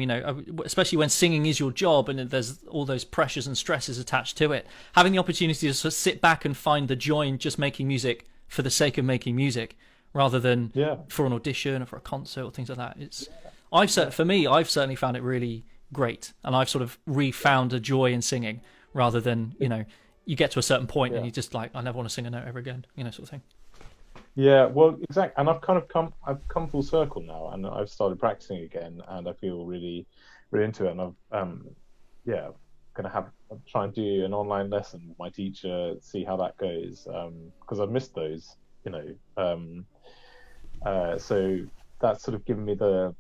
especially when singing is your job and there's all those pressures and stresses attached to it, having the opportunity to sort of sit back and find the joy in just making music for the sake of making music rather than for an audition or for a concert or things like that. I've certainly found it really great, and I've sort of refound a joy in singing rather than you get to a certain point and you just like, I never want to sing a note ever again, sort of thing. Yeah, well, exactly. And I've come full circle now, and I've started practicing again, and I feel really, really into it. And I'm try and do an online lesson with my teacher, see how that goes, because I've missed those, so that's sort of given me the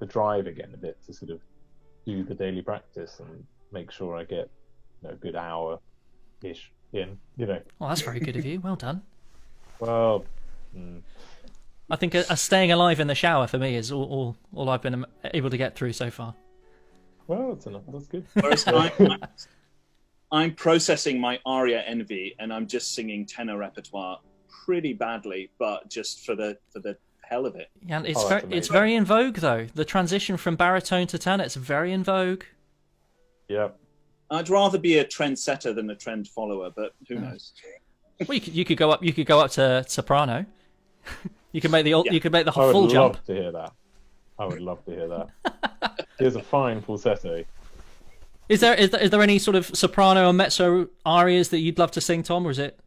drive again a bit to sort of do the daily practice and make sure I get a good hour-ish in, Well, that's very good of you. Well done. Well, I think a staying alive in the shower for me is all I've been able to get through so far. Well, that's good. Whereas I'm processing my aria envy, and I'm just singing tenor repertoire pretty badly, but just for the hell of it. Yeah, and it's very in vogue though. The transition from baritone to tenor, it's very in vogue. Yeah. I'd rather be a trendsetter than a trend follower, but who knows? Well, you could go up to soprano. You could make the full jump. I would love to hear that. Here's a fine falsetto. Is there any sort of soprano or mezzo arias that you'd love to sing, Tom, or is it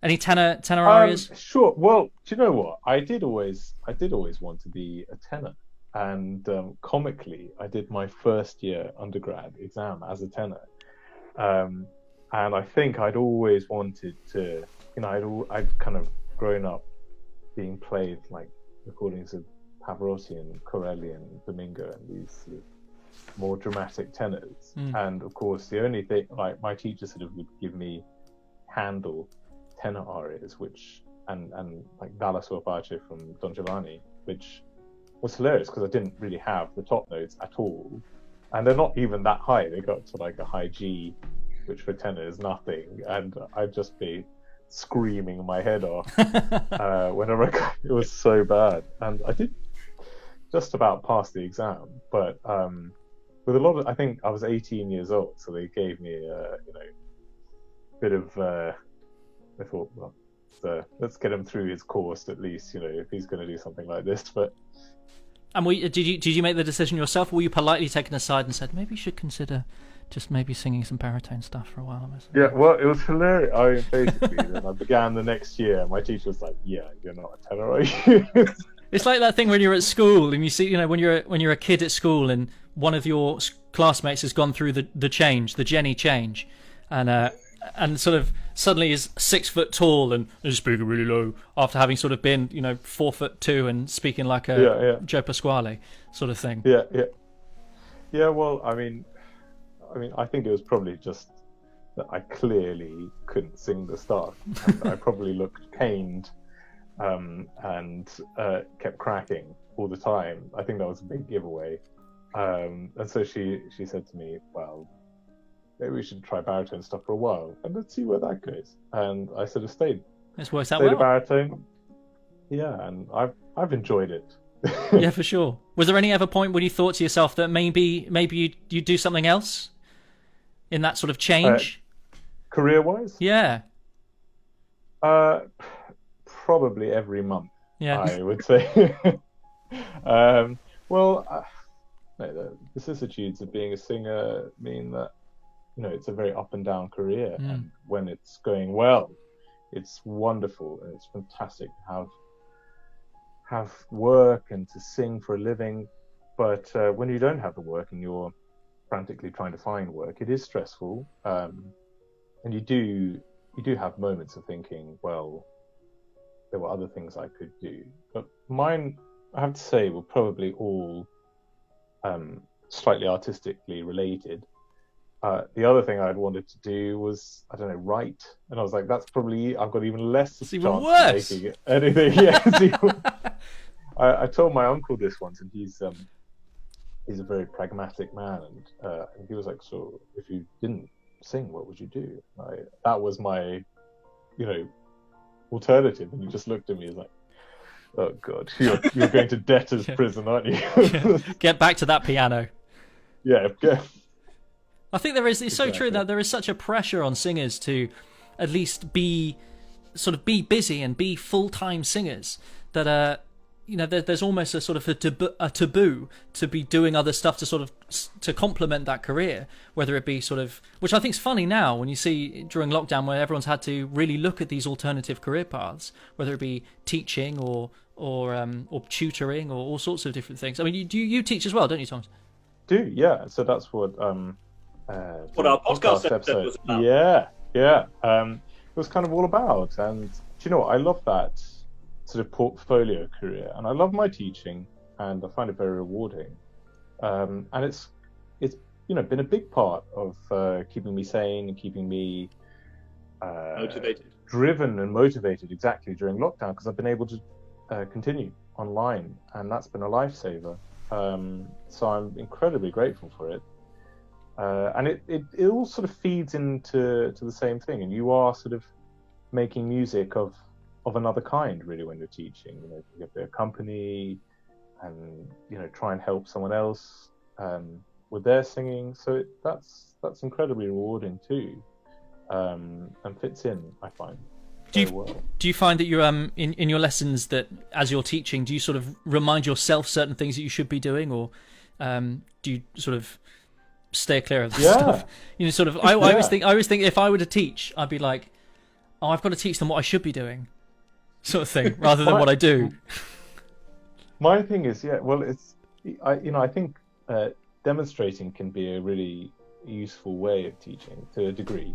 any tenor arias? Sure. Well, do you know what? I did always want to be a tenor, and comically, I did my first year undergrad exam as a tenor. And I think I'd always wanted to, I'd kind of grown up being played like recordings of Pavarotti and Corelli and Domingo and these sort of more dramatic tenors. And of course, the only thing, like my teacher sort of would give me Handel tenor arias, and like Dalla sua pace from Don Giovanni, which was hilarious because I didn't really have the top notes at all. And they're not even that high. They got to like a high G which for tenor is nothing, and I'd just be screaming my head off whenever it was so bad. And I did just about pass the exam, but with a lot of, I think I was 18 years old, so they gave me a bit of I thought, well, let's get him through his course at least, if he's going to do something like this. But and did you make the decision yourself, or were you politely taken aside and said maybe you should consider just maybe singing some baritone stuff for a while? Yeah, well, it was hilarious. I basically then I began the next year. My teacher was like, "Yeah, you're not a tenor, are you?" It's like that thing when you're at school and you see, when you're a kid at school and one of your classmates has gone through the Jenny change, and sort of suddenly is 6 foot tall and is speaking really low after having sort of been 4'2" and speaking like a Joe Pasquale sort of thing. Yeah. Well, I mean, I think it was probably just that I clearly couldn't sing the stuff, and I probably looked pained, and kept cracking all the time. I think that was a big giveaway. And so she said to me, "Well, maybe we should try baritone stuff for a while, and let's see where that goes." And I sort of stayed. It's worked out well. Stayed a baritone. Yeah, and I've enjoyed it. Yeah, for sure. Was there any other point when you thought to yourself that maybe you'd do something else in that sort of change? Career-wise? Yeah. Probably every month. Yeah. I would say. The vicissitudes of being a singer mean that it's a very up and down career, and when it's going well, it's wonderful and it's fantastic to have work and to sing for a living. But when you don't have the work and you're frantically trying to find work, it is stressful, and you do have moments of thinking, well, there were other things I could do. But mine, I have to say, were probably all slightly artistically related. The other thing I'd wanted to do was, I don't know, write, and I was like, that's probably, I've got even less chance of making it anything. Yeah. I told my uncle this once, and he's a very pragmatic man, and he was like, so if you didn't sing, what would you do? That was my alternative, and he just looked at me as like, oh god, you're going to debtor's prison, aren't you? Get back to that piano. Yeah. I think there is. It's so true that there is such a pressure on singers to at least be busy and be full-time singers, that there's almost a sort of a taboo to be doing other stuff to complement that career, whether it be which I think is funny now when you see during lockdown where everyone's had to really look at these alternative career paths, whether it be teaching or tutoring or all sorts of different things. I mean, you teach as well, don't you, Thomas? Do, yeah. So that's what our podcast episode was about. Yeah. It was kind of all about, and do you know what? I love that sort of portfolio career, and I love my teaching, and I find it very rewarding. And it's been a big part of keeping me sane and keeping me motivated, driven and motivated exactly during lockdown, because I've been able to continue online, and that's been a lifesaver. So I'm incredibly grateful for it. And it all sort of feeds into the same thing, and you are sort of making music of another kind, really, when you're teaching. You have to accompany and try and help someone else with their singing. So that's incredibly rewarding too, and fits in, I find. Do you find that you're in your lessons, that as you're teaching, do you sort of remind yourself certain things that you should be doing, or do you sort of stay clear of that stuff? I always think if I were to teach, I'd be like, oh, I've got to teach them what I should be doing, sort of thing, rather than what I do. My thing is, I think demonstrating can be a really useful way of teaching to a degree.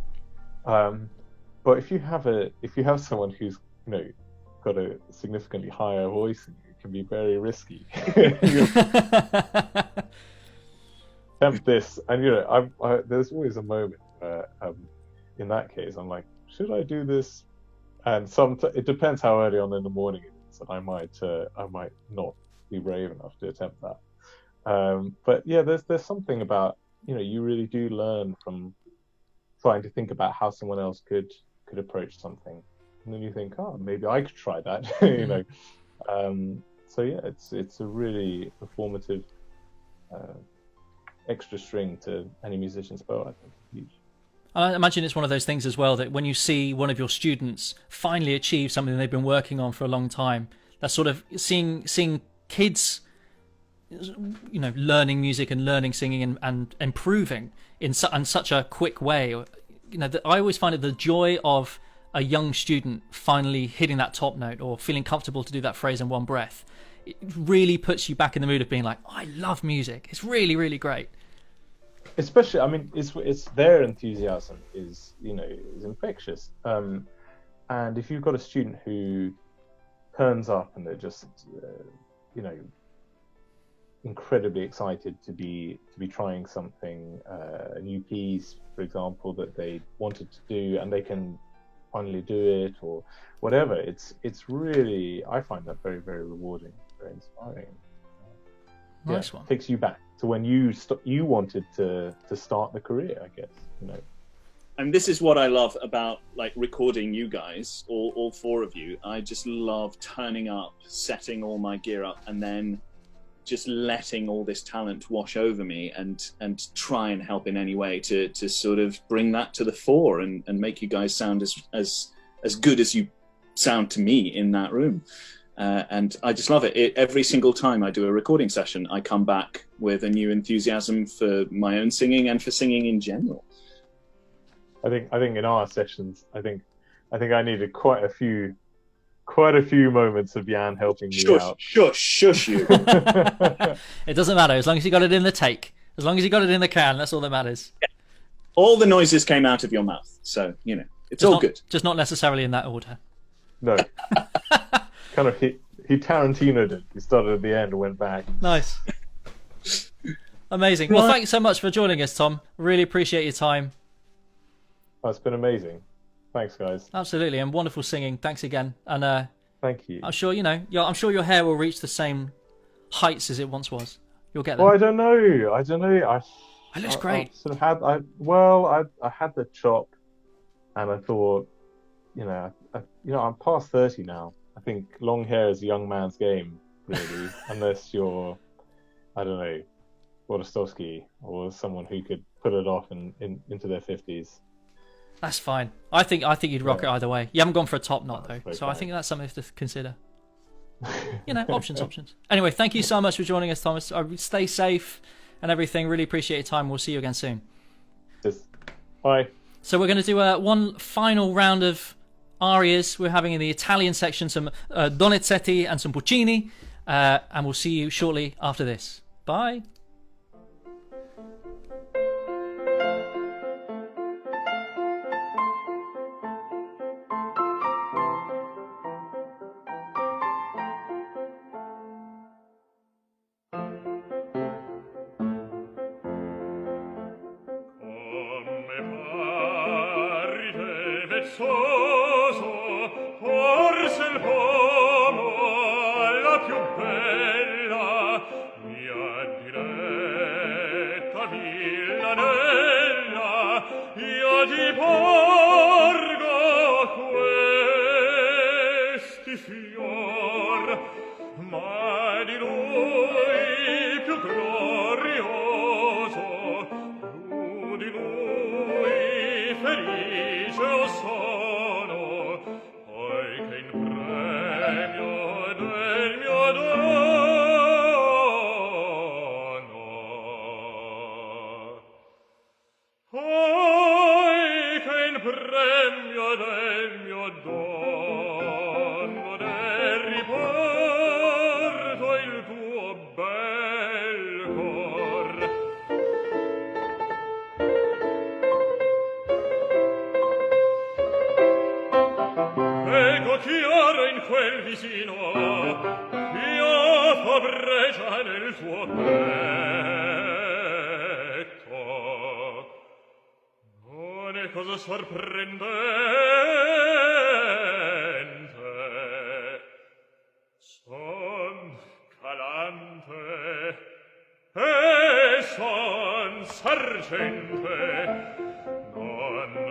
But if you have someone who's got a significantly higher voice, it can be very risky. Attempt this, and there's always a moment where, in that case, I'm like, should I do this? And it depends how early on in the morning it is, and I might not be brave enough to attempt that. But yeah, there's something about you really do learn from trying to think about how someone else could approach something, and then you think, oh, maybe I could try that, you know. So yeah, it's a really performative extra string to any musician's bow. I think huge. I imagine it's one of those things as well that when you see one of your students finally achieve something they've been working on for a long time, that's sort of seeing kids, you know, learning music and learning singing and improving in such a quick way. You know, I always find it the joy of a young student finally hitting that top note or feeling comfortable to do that phrase in one breath. It really puts you back in the mood of being like, oh, I love music. It's really, really great. Especially, I mean, it's their enthusiasm is, you know, is infectious. And if you've got a student who turns up and they're just, you know, incredibly excited to be trying something, a new piece, for example, that they wanted to do, and they can finally do it or whatever, it's really, I find that very, very rewarding, very inspiring. Nice one. Takes you back to when you wanted to start the career, I guess, you know. And this is what I love about like recording you guys, all four of you. I just love turning up, setting all my gear up, and then just letting all this talent wash over me and try and help in any way to sort of bring that to the fore and make you guys sound as good as you sound to me in that room. And I just love it. Every single time I do a recording session, I come back with a new enthusiasm for my own singing and for singing in general. I think in our sessions, I think I needed quite a few moments of Jan helping me out. Shush you. It doesn't matter as long as you got it in the take. As long as you got it in the can, that's all that matters. Yeah. All the noises came out of your mouth, so you know it's all good. Just not necessarily in that order. No. Kind of he Tarantino'd it. He started at the end and went back. Nice. Amazing. Well, thanks so much for joining us, Tom. Really appreciate your time. Oh, it's been amazing. Thanks, guys. Absolutely, and wonderful singing. Thanks again. And thank you. I'm sure I'm sure your hair will reach the same heights as it once was. You'll get there. Well, I don't know. It looks great. I had the chop, and I thought, I'm past 30 now. I think long hair is a young man's game, really, unless you're, I don't know, Borostowski or someone who could put it off into their 50s. That's fine. I think you'd rock it either way. You haven't gone for a top knot though, so I think that's something to consider. Options. Anyway, thank you so much for joining us, Thomas. Stay safe and everything. Really appreciate your time. We'll see you again soon. Yes. Bye. So we're going to do one final round of arias. We're having in the Italian section some Donizetti and some Puccini, and we'll see you shortly after this. Bye. Sargente, non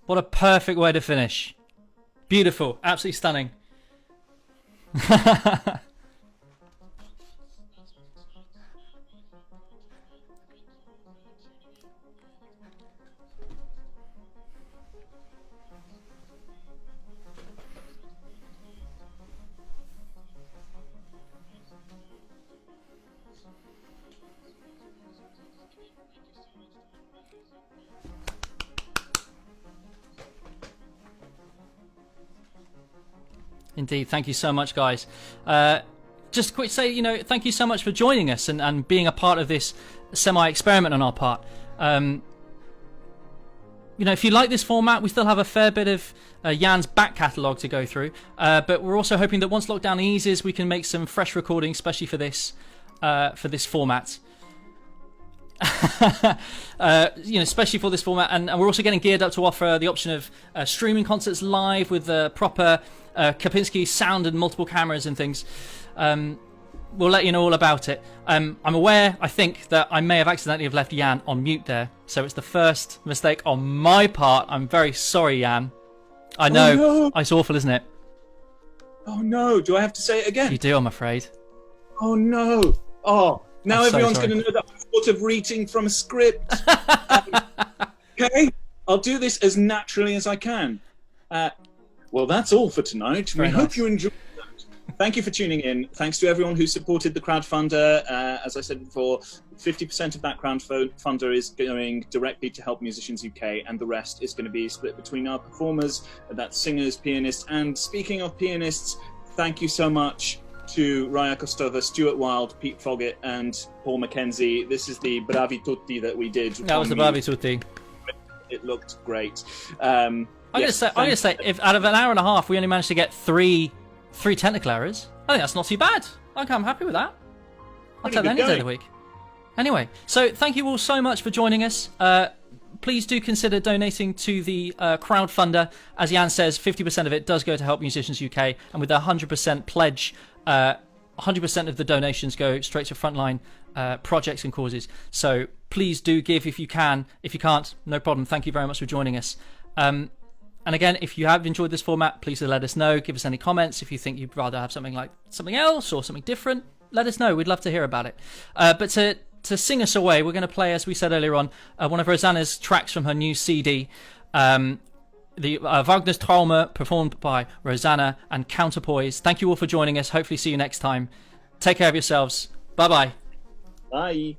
What a perfect way to finish. Beautiful. Absolutely stunning. Indeed. Thank you so much, guys. Just quick say, thank you so much for joining us and being a part of this semi-experiment on our part. If you like this format, we still have a fair bit of Jan's back catalogue to go through. But we're also hoping that once lockdown eases, we can make some fresh recordings, especially for this format. especially for this format, and we're also getting geared up to offer the option of streaming concerts live with proper Kapinski sound and multiple cameras and things. We'll let you know all about it. I'm aware, I think, that I may have accidentally have left Jan on mute there, so it's the first mistake on my part. I'm very sorry, Jan. I know. Oh, no. It's awful, isn't it? Oh no, do I have to say it again? You do, I'm afraid. Oh no. Oh, now I'm so everyone's sorry. going to know that I'm sort of reading from a script. Okay, I'll do this as naturally as I can. Well, that's all for tonight. Very We nice. hope you enjoyed that. Thank you for tuning in. Thanks to everyone who supported the crowdfunder. As I said before, 50% of that crowdfunder is going directly to Help Musicians UK, and the rest is going to be split between our performers, that's singers, pianists, and speaking of pianists, thank you so much to Raya Kostova, Stuart Wilde, Pete Foggett, and Paul Mackenzie. This is the Bravi Tutti that we did. That was the on Bravi Tutti. It looked great. I'm going to say, if out of an hour and a half we only managed to get three technical errors, I think that's not too bad. I'm happy with that. I'll take that any day of the week. Anyway, so thank you all so much for joining us. Please do consider donating to the crowdfunder. As Jan says, 50% of it does go to Help Musicians UK, and with the 100% pledge, 100% of the donations go straight to frontline projects and causes. So please do give if you can. If you can't, no problem. Thank you very much for joining us. And again, if you have enjoyed this format, please let us know. Give us any comments. If you think you'd rather have something else or something different, let us know. We'd love to hear about it. But to sing us away, we're going to play, as we said earlier on, one of Rozanna's tracks from her new CD, the Wagner's Trauma, performed by Rozanna and Counterpoise. Thank you all for joining us. Hopefully see you next time. Take care of yourselves. Bye-bye. Bye.